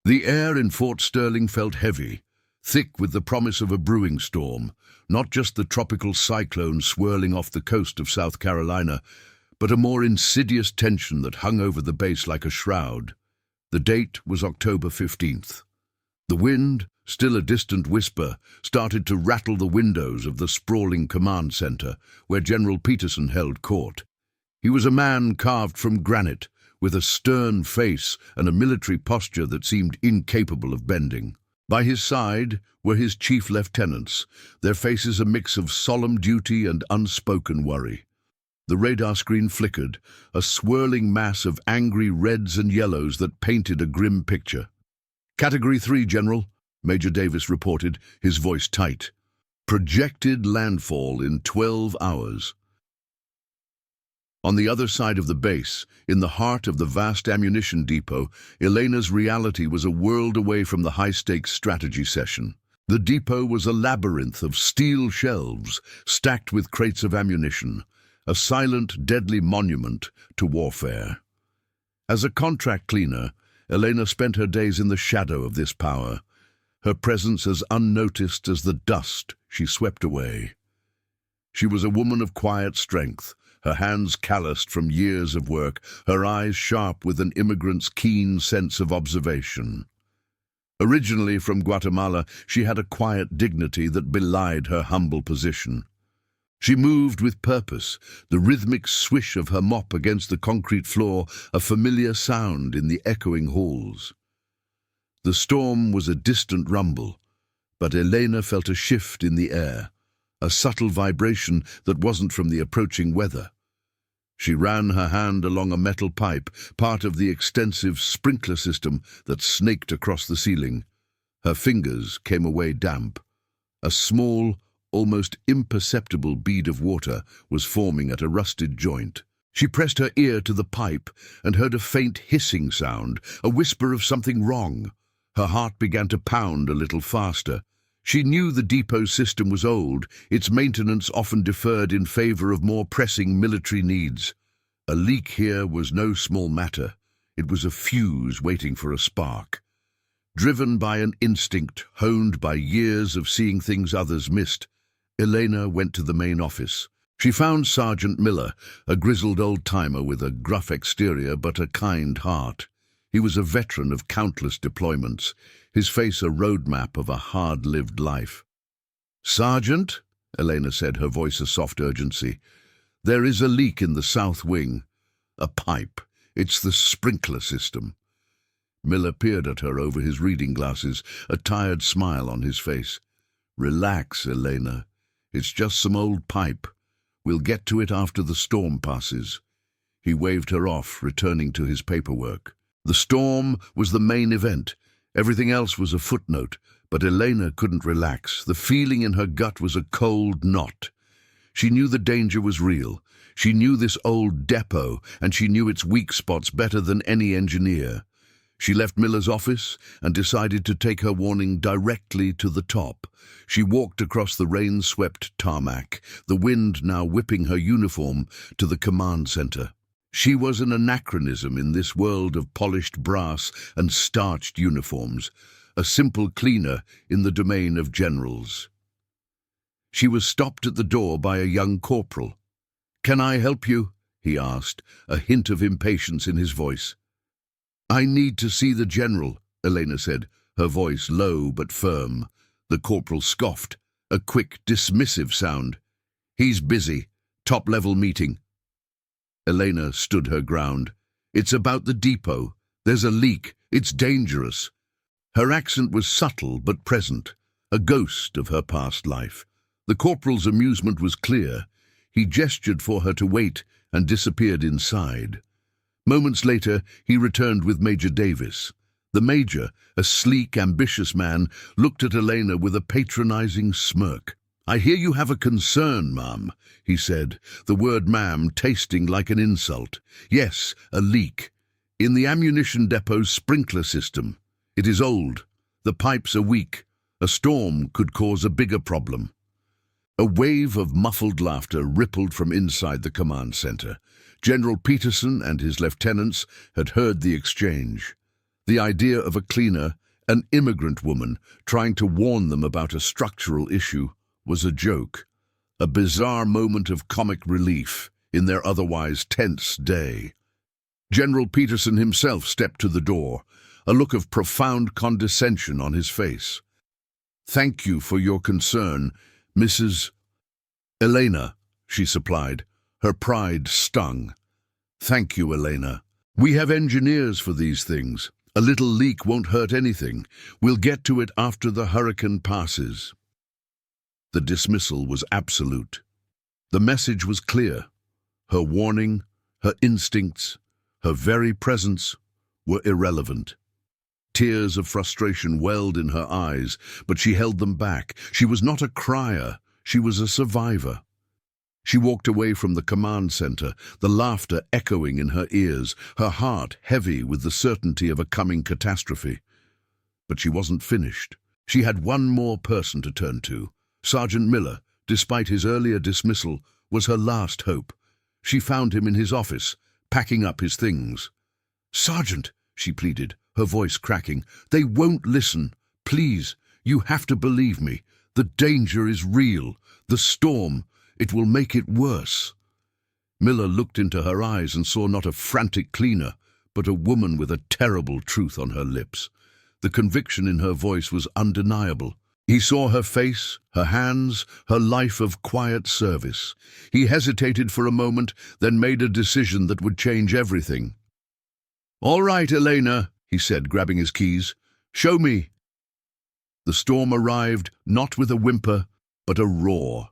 The air in Fort Sterling felt heavy, thick with the promise of a brewing storm, not just the tropical cyclone swirling off the coast of South Carolina, but a more insidious tension that hung over the base like a shroud. The date was October 15th. The wind, still a distant whisper, started to rattle the windows of the sprawling command center where General Peterson held court. He was a man carved from granite, with a stern face and a military posture that seemed incapable of bending. By his side were his chief lieutenants, their faces a mix of solemn duty and unspoken worry. The radar screen flickered, a swirling mass of angry reds and yellows that painted a grim picture. "Category 3, General," Major Davis reported, his voice tight. "Projected landfall in 12 hours. On the other side of the base, in the heart of the vast ammunition depot, Elena's reality was a world away from the high-stakes strategy session. The depot was a labyrinth of steel shelves stacked with crates of ammunition, a silent, deadly monument to warfare. As a contract cleaner, Elena spent her days in the shadow of this power, her presence as unnoticed as the dust she swept away. She was a woman of quiet strength, her hands calloused from years of work, her eyes sharp with an immigrant's keen sense of observation. Originally from Guatemala, she had a quiet dignity that belied her humble position. She moved with purpose, the rhythmic swish of her mop against the concrete floor a familiar sound in the echoing halls. The storm was a distant rumble, but Elena felt a shift in the air, a subtle vibration that wasn't from the approaching weather. She ran her hand along a metal pipe, part of the extensive sprinkler system that snaked across the ceiling. Her fingers came away damp. A small, almost imperceptible bead of water was forming at a rusted joint. She pressed her ear to the pipe and heard a faint hissing sound, a whisper of something wrong. Her heart began to pound a little faster. She knew the depot system was old, its maintenance often deferred in favor of more pressing military needs. A leak here was no small matter. It was a fuse waiting for a spark. Driven by an instinct honed by years of seeing things others missed, Elena went to the main office. She found Sergeant Miller, a grizzled old-timer with a gruff exterior but a kind heart. He was a veteran of countless deployments, his face a roadmap of a hard-lived life. "Sergeant," Elena said, her voice a soft urgency, "there is a leak in the south wing. A pipe. It's the sprinkler system." Miller peered at her over his reading glasses, a tired smile on his face. "Relax, Elena. It's just some old pipe. We'll get to it after the storm passes." He waved her off, returning to his paperwork. The storm was the main event. Everything else was a footnote, but Elena couldn't relax. The feeling in her gut was a cold knot. She knew the danger was real. She knew this old depot, and she knew its weak spots better than any engineer. She left Miller's office and decided to take her warning directly to the top. She walked across the rain-swept tarmac, the wind now whipping her uniform, to the command center. She was an anachronism in this world of polished brass and starched uniforms, a simple cleaner in the domain of generals. She was stopped at the door by a young corporal. "Can I help you?" he asked, a hint of impatience in his voice. "I need to see the general," Elena said, her voice low but firm. The corporal scoffed, a quick, dismissive sound. "He's busy. Top-level meeting." Elena stood her ground. "It's about the depot. There's a leak. It's dangerous." Her accent was subtle but present, a ghost of her past life. The corporal's amusement was clear. He gestured for her to wait and disappeared inside. Moments later, he returned with Major Davis. The major, a sleek, ambitious man, looked at Elena with a patronizing smirk. "I hear you have a concern, ma'am," he said, the word ma'am tasting like an insult. "Yes, a leak. In the ammunition depot's sprinkler system. It is old. The pipes are weak. A storm could cause a bigger problem." A wave of muffled laughter rippled from inside the command center. General Peterson and his lieutenants had heard the exchange. The idea of a cleaner, an immigrant woman, trying to warn them about a structural issue was a joke, a bizarre moment of comic relief in their otherwise tense day. General Peterson himself stepped to the door, a look of profound condescension on his face. "Thank you for your concern, Mrs. Elena," she supplied. Her pride stung. "Thank you, Elena. We have engineers for these things. A little leak won't hurt anything. We'll get to it after the hurricane passes." The dismissal was absolute. The message was clear. Her warning, her instincts, her very presence were irrelevant. Tears of frustration welled in her eyes, but she held them back. She was not a crier, she was a survivor. She walked away from the command center, the laughter echoing in her ears, her heart heavy with the certainty of a coming catastrophe. But she wasn't finished. She had one more person to turn to. Sergeant Miller, despite his earlier dismissal, was her last hope. She found him in his office, packing up his things. "Sergeant," she pleaded, her voice cracking, "they won't listen. Please, you have to believe me. The danger is real. The storm, it will make it worse." Miller looked into her eyes and saw not a frantic cleaner, but a woman with a terrible truth on her lips. The conviction in her voice was undeniable. He saw her face, her hands, her life of quiet service. He hesitated for a moment, then made a decision that would change everything. "All right, Elena," he said, grabbing his keys. "Show me." The storm arrived, not with a whimper, but a roar.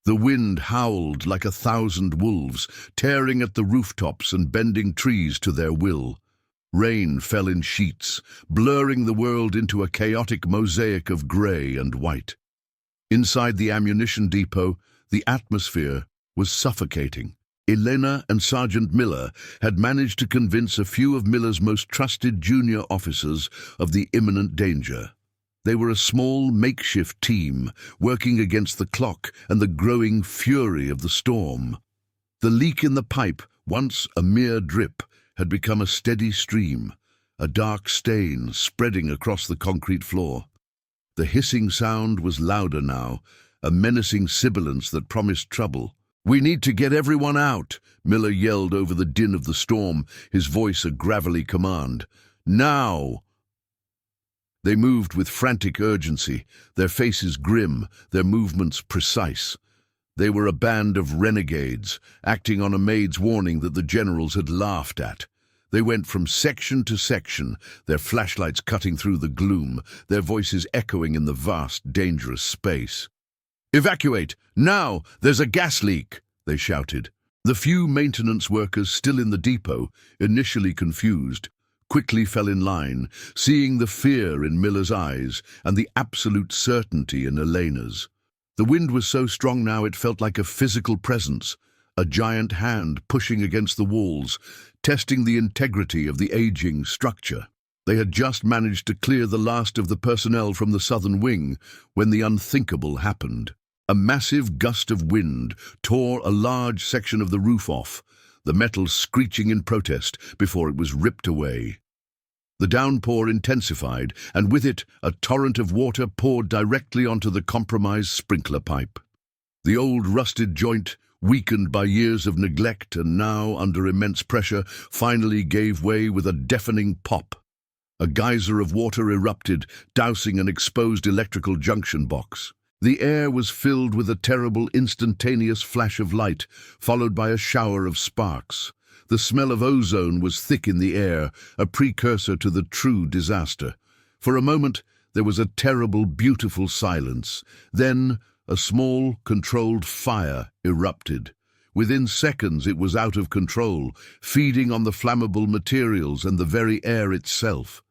The wind howled like 1,000 wolves, tearing at the rooftops and bending trees to their will. Rain fell in sheets, blurring the world into a chaotic mosaic of grey and white. Inside the ammunition depot, the atmosphere was suffocating. Elena and Sergeant Miller had managed to convince a few of Miller's most trusted junior officers of the imminent danger. They were a small, makeshift team, working against the clock and the growing fury of the storm. The leak in the pipe, once a mere drip, had become a steady stream, a dark stain spreading across the concrete floor. The hissing sound was louder now, a menacing sibilance that promised trouble. "We need to get everyone out," Miller yelled over the din of the storm, his voice a gravelly command. "Now!" They moved with frantic urgency, their faces grim, their movements precise. They were a band of renegades, acting on a Maid's warning that the generals had laughed at. They went from section to section, their flashlights cutting through the gloom, their voices echoing in the vast, dangerous space. "Evacuate! Now! There's a gas leak!" they shouted. The few maintenance workers still in the depot, initially confused, quickly fell in line, seeing the fear in Miller's eyes and the absolute certainty in Elena's. The wind was so strong now it felt like a physical presence, a giant hand pushing against the walls, testing the integrity of the aging structure. They had just managed to clear the last of the personnel from the southern wing when the unthinkable happened. A massive gust of wind tore a large section of the roof off, the metal screeching in protest before it was ripped away. The downpour intensified, and with it a torrent of water poured directly onto the compromised sprinkler pipe. The old rusted joint, weakened by years of neglect and now under immense pressure, finally gave way with a deafening pop. A geyser of water erupted, dousing an exposed electrical junction box. The air was filled with a terrible instantaneous flash of light, followed by a shower of sparks. The smell of ozone was thick in the air, a precursor to the true disaster. For a moment, there was a terrible, beautiful silence. Then, a small, controlled fire erupted. Within seconds, it was out of control, feeding on the flammable materials and the very air itself.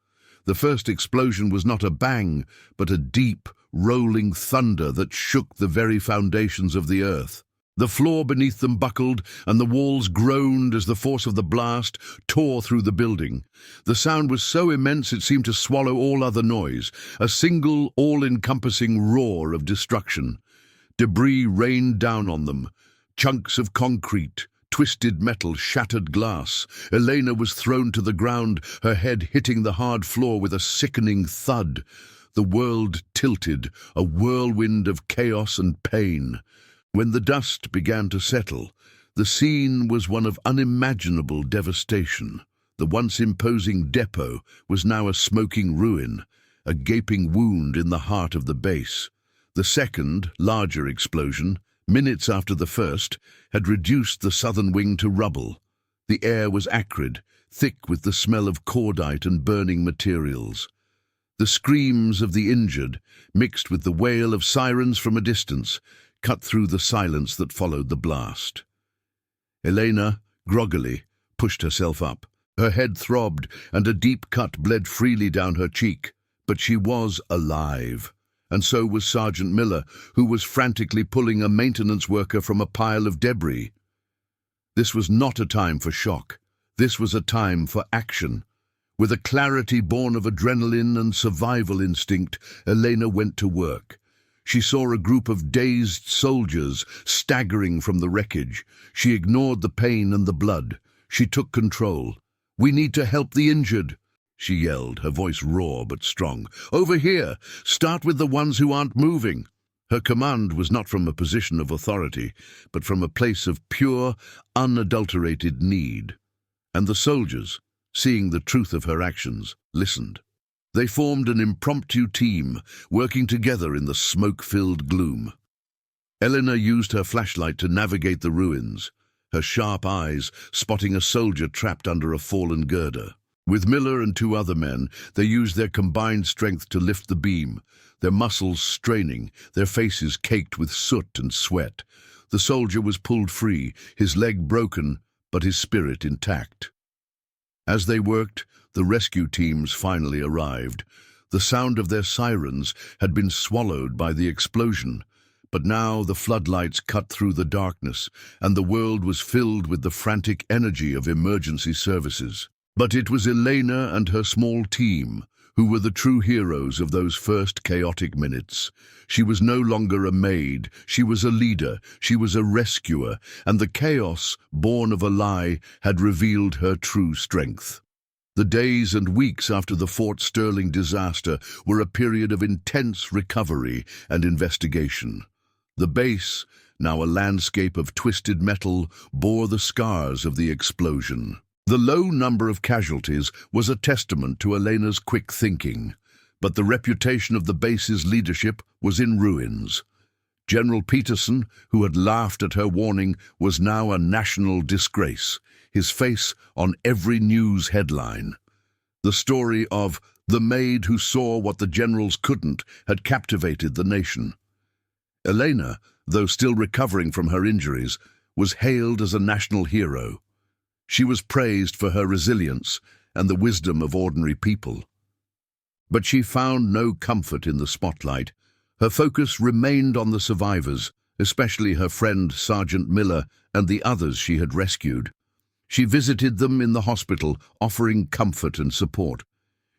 The first explosion was not a bang, but a deep, rolling thunder that shook the very foundations of the earth. The floor beneath them buckled, and the walls groaned as the force of the blast tore through the building. The sound was so immense it seemed to swallow all other noise, a single, all-encompassing roar of destruction. Debris rained down on them, chunks of concrete, twisted metal shattered glass. Elena was thrown to the ground, her head hitting the hard floor with a sickening thud. The world tilted, a whirlwind of chaos and pain. When the dust began to settle, the scene was one of unimaginable devastation. The once imposing depot was now a smoking ruin, a gaping wound in the heart of the base. The second, larger explosion, minutes after the first, had reduced the southern wing to rubble. The air was acrid, thick with the smell of cordite and burning materials. The screams of the injured, mixed with the wail of sirens from a distance, cut through the silence that followed the blast. Elena, groggily, pushed herself up. Her head throbbed, and a deep cut bled freely down her cheek. But she was alive, and so was Sergeant Miller, who was frantically pulling a maintenance worker from a pile of debris. This was not a time for shock. This was a time for action. With a clarity born of adrenaline and survival instinct, Elena went to work. She saw a group of dazed soldiers staggering from the wreckage. She ignored the pain and the blood. She took control. "We need to help the injured," she yelled, her voice raw but strong. "Over here! Start with the ones who aren't moving." Her command was not from a position of authority, but from a place of pure, unadulterated need. And the soldiers, seeing the truth of her actions, listened. They formed an impromptu team, working together in the smoke-filled gloom. Elena used her flashlight to navigate the ruins, her sharp eyes spotting a soldier trapped under a fallen girder. With Miller and 2 other men, they used their combined strength to lift the beam, their muscles straining, their faces caked with soot and sweat. The soldier was pulled free, his leg broken, but his spirit intact. As they worked, the rescue teams finally arrived. The sound of their sirens had been swallowed by the explosion, but now the floodlights cut through the darkness, and the world was filled with the frantic energy of emergency services. But it was Elena and her small team who were the true heroes of those first chaotic minutes. She was no longer a maid, she was a leader, she was a rescuer, and the chaos, born of a lie, had revealed her true strength. The days and weeks after the Fort Sterling disaster were a period of intense recovery and investigation. The base, now a landscape of twisted metal, bore the scars of the explosion. The low number of casualties was a testament to Elena's quick thinking, but the reputation of the base's leadership was in ruins. General Peterson, who had laughed at her warning, was now a national disgrace, his face on every news headline. The story of the Maid who saw what the generals couldn't had captivated the nation. Elena, though still recovering from her injuries, was hailed as a national hero. She was praised for her resilience and the wisdom of ordinary people. But she found no comfort in the spotlight. Her focus remained on the survivors, especially her friend Sergeant Miller and the others she had rescued. She visited them in the hospital, offering comfort and support.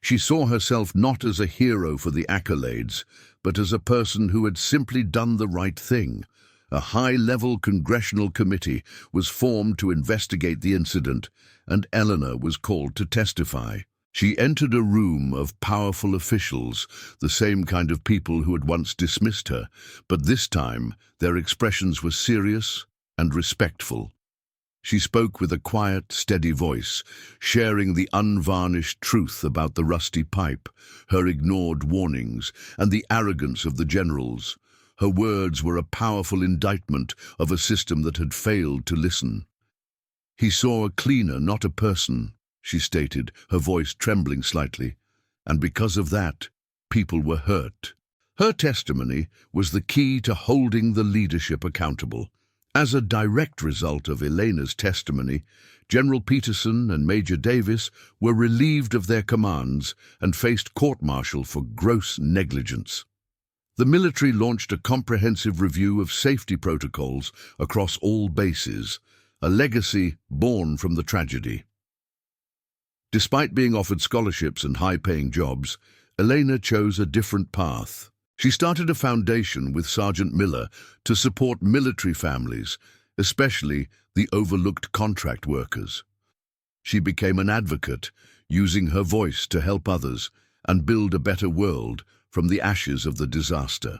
She saw herself not as a hero for the accolades, but as a person who had simply done the right thing. A high-level congressional committee was formed to investigate the incident, and Eleanor was called to testify. She entered a room of powerful officials, the same kind of people who had once dismissed her, but this time their expressions were serious and respectful. She spoke with a quiet, steady voice, sharing the unvarnished truth about the rusty pipe, her ignored warnings, and the arrogance of the generals. Her words were a powerful indictment of a system that had failed to listen. "He saw a cleaner, not a person," she stated, her voice trembling slightly, "and because of that, people were hurt." Her testimony was the key to holding the leadership accountable. As a direct result of Elena's testimony, General Peterson and Major Davis were relieved of their commands and faced court-martial for gross negligence. The military launched a comprehensive review of safety protocols across all bases, a legacy born from the tragedy. Despite being offered scholarships and high-paying jobs, Elena chose a different path. She started a foundation with Sergeant Miller to support military families, especially the overlooked contract workers. She became an advocate, using her voice to help others and build a better world from the ashes of the disaster.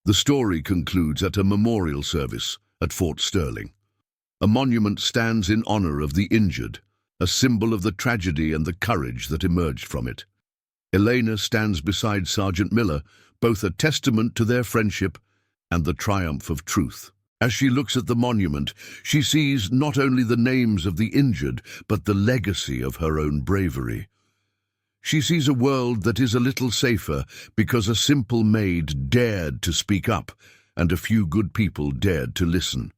The story concludes at a memorial service at Fort Sterling. A monument stands in honor of the injured, a symbol of the tragedy and the courage that emerged from it. Elena stands beside Sergeant Miller, both a testament to their friendship and the triumph of truth. As she looks at the monument, she sees not only the names of the injured, but the legacy of her own bravery. She sees a world that is a little safer because a simple maid dared to speak up and a few good people dared to listen.